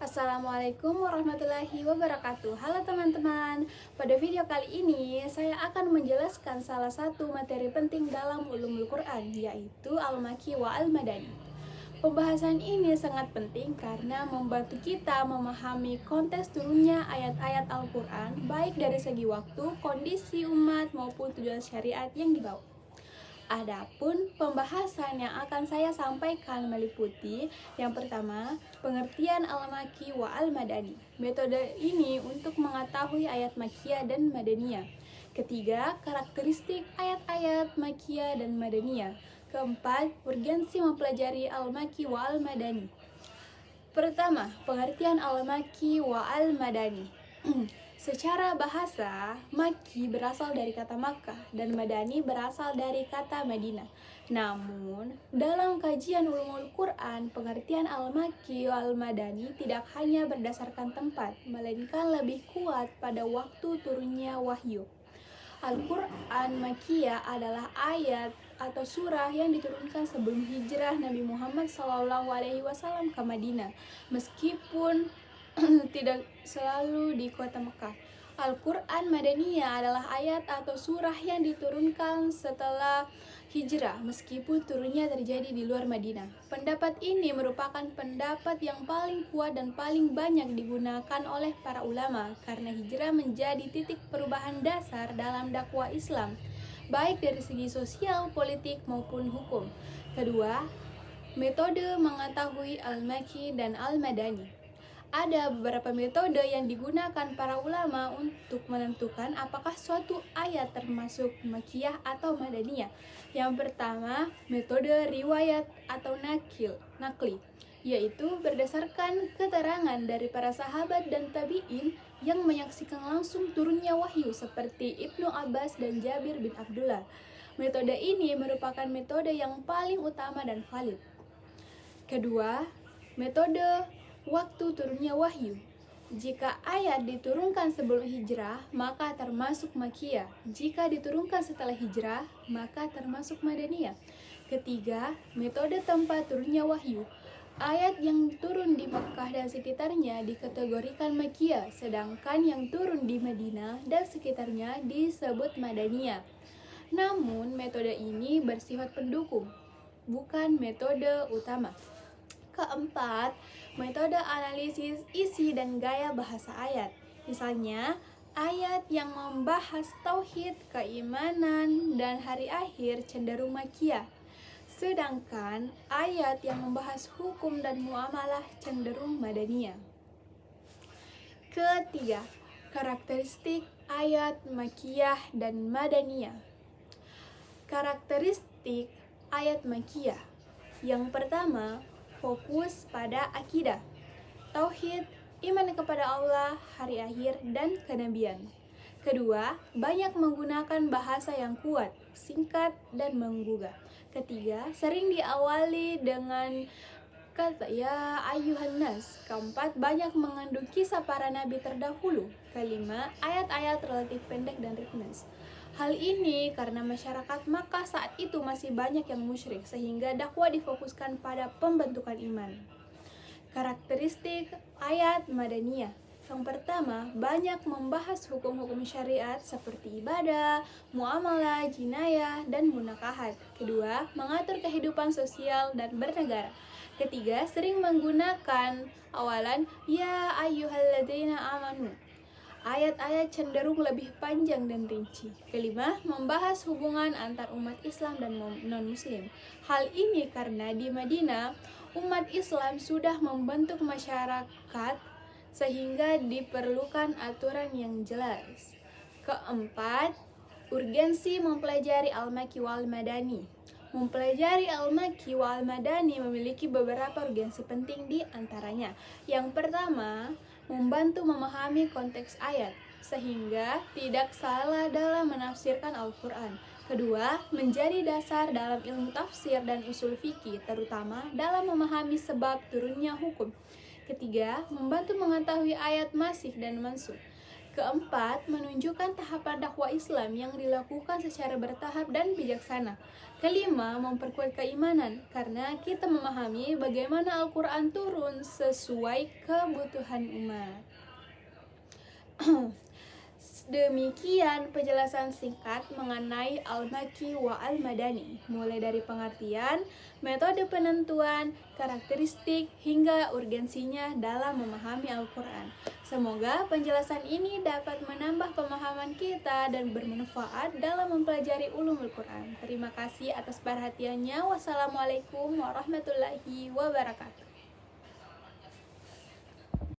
Assalamualaikum warahmatullahi wabarakatuh. Halo teman-teman, pada video kali ini saya akan menjelaskan salah satu materi penting dalam ulumul Quran, yaitu Al-Makki wa Al-Madani. Pembahasan ini sangat penting karena membantu kita memahami konteks turunnya ayat-ayat Al-Quran, baik dari segi waktu, kondisi umat, maupun tujuan syariat yang dibawa. Adapun pembahasan yang akan saya sampaikan meliputi yang pertama, pengertian al-Makki wa al-Madani. Metode ini untuk mengetahui ayat Makkiyah dan Madaniyah. Ketiga, karakteristik ayat-ayat Makkiyah dan Madaniyah. Keempat, urgensi mempelajari al-Makki wa al-Madani. Pertama, pengertian al-Makki wa al-Madani. Secara bahasa, Makki berasal dari kata Makkah dan Madani berasal dari kata Madinah. Namun, dalam kajian ulumul Quran, pengertian al-Makki wal-Madani tidak hanya berdasarkan tempat, melainkan lebih kuat pada waktu turunnya wahyu. Al-Quran Makkiyah adalah ayat atau surah yang diturunkan sebelum hijrah Nabi Muhammad SAW ke Madinah, meskipun tidak selalu di kota Mekah. Al-Quran Madaniyah adalah ayat atau surah yang diturunkan setelah hijrah, meskipun turunnya terjadi di luar Madinah. Pendapat ini merupakan pendapat yang paling kuat dan paling banyak digunakan oleh para ulama, karena hijrah menjadi titik perubahan dasar dalam dakwah Islam, baik dari segi sosial, politik, maupun hukum. Kedua, metode mengetahui Al-Makki dan Al-Madani. Ada beberapa metode yang digunakan para ulama untuk menentukan apakah suatu ayat termasuk Makkiyah atau Madaniyah. Yang pertama, metode riwayat atau nakli, yaitu berdasarkan keterangan dari para sahabat dan tabi'in yang menyaksikan langsung turunnya wahyu seperti Ibnu Abbas dan Jabir bin Abdullah. Metode ini merupakan metode yang paling utama dan valid. Kedua, metode waktu turunnya wahyu. Jika ayat diturunkan sebelum hijrah, maka termasuk Makkiyah. Jika diturunkan setelah hijrah, maka termasuk Madaniyah. Ketiga, metode tempat turunnya wahyu. Ayat yang turun di Makkah dan sekitarnya dikategorikan Makkiyah, sedangkan yang turun di Madinah dan sekitarnya disebut Madaniyah. Namun, metode ini bersifat pendukung, bukan metode utama. Keempat, metode analisis isi dan gaya bahasa ayat. Misalnya, ayat yang membahas tauhid, keimanan, dan hari akhir cenderung Makkiyah. Sedangkan ayat yang membahas hukum dan muamalah cenderung Madaniyah. Ketiga, karakteristik ayat Makkiyah dan Madaniyah. Karakteristik ayat Makkiyah. Yang pertama, fokus pada akidah, tauhid, iman kepada Allah, hari akhir, dan kenabian. Kedua, banyak menggunakan bahasa yang kuat, singkat, dan menggugah. Ketiga, sering diawali dengan kata ya ayuhan nas. Keempat, banyak mengandung kisah para nabi terdahulu. Kelima, ayat-ayat relatif pendek dan ringkas. Hal ini karena masyarakat Makkah saat itu masih banyak yang musyrik, sehingga dakwah difokuskan pada pembentukan iman. Karakteristik ayat Madaniyah. Yang pertama, banyak membahas hukum-hukum syariat seperti ibadah, muamalah, jinayah, dan munakahat. Kedua, mengatur kehidupan sosial dan bernegara. Ketiga, sering menggunakan awalan ya ayyuhalladzina amanu. Ayat-ayat cenderung lebih panjang dan rinci. Kelima, membahas hubungan antar umat Islam dan non-Muslim. Hal ini karena di Madinah, umat Islam sudah membentuk masyarakat sehingga diperlukan aturan yang jelas. Keempat, urgensi mempelajari Al-Makki wal Madani. Mempelajari Al-Makki wal Madani memiliki beberapa urgensi penting di antaranya. Yang pertama, membantu memahami konteks ayat, sehingga tidak salah dalam menafsirkan Al-Quran. Kedua, menjadi dasar dalam ilmu tafsir dan usul fikih, terutama dalam memahami sebab turunnya hukum. Ketiga, membantu mengetahui ayat masih dan mansukh. Keempat, menunjukkan tahapan dakwah Islam yang dilakukan secara bertahap dan bijaksana. Kelima, memperkuat keimanan, karena kita memahami bagaimana Al-Quran turun sesuai kebutuhan umat. Demikian penjelasan singkat mengenai Al-Makki wa Al-Madani, mulai dari pengertian, metode penentuan, karakteristik, hingga urgensinya dalam memahami Al-Quran. Semoga penjelasan ini dapat menambah pemahaman kita dan bermanfaat dalam mempelajari ulumul Quran. Terima kasih atas perhatiannya. Wassalamualaikum warahmatullahi wabarakatuh.